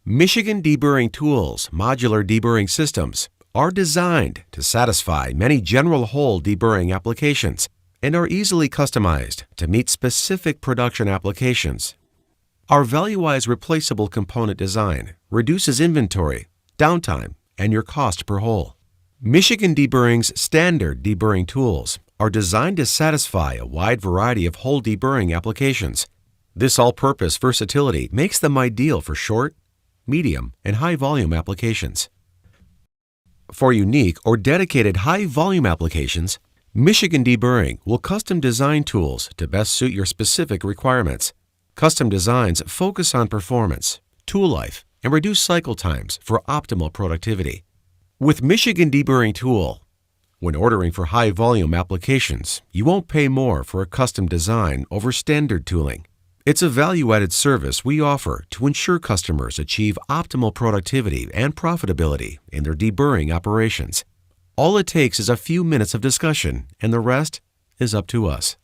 Michigan Deburring tools, modular deburring systems, are designed to satisfy many general hole deburring applications and are easily customized to meet specific production applications. Our value-wise replaceable component design reduces inventory, downtime, and your cost per hole. Michigan Deburring's standard deburring tools are designed to satisfy a wide variety of hole deburring applications. This all-purpose versatility makes them ideal for short, medium, and high-volume applications. For unique or dedicated high-volume applications, Michigan Deburring will custom design tools to best suit your specific requirements. Custom designs focus on performance, tool life, and reduce cycle times for optimal productivity. With Michigan Deburring tool, when ordering for high-volume applications, you won't pay more for a custom design over standard tooling. It's a value-added service we offer to ensure customers achieve optimal productivity and profitability in their deburring operations. All it takes is a few minutes of discussion, and the rest is up to us.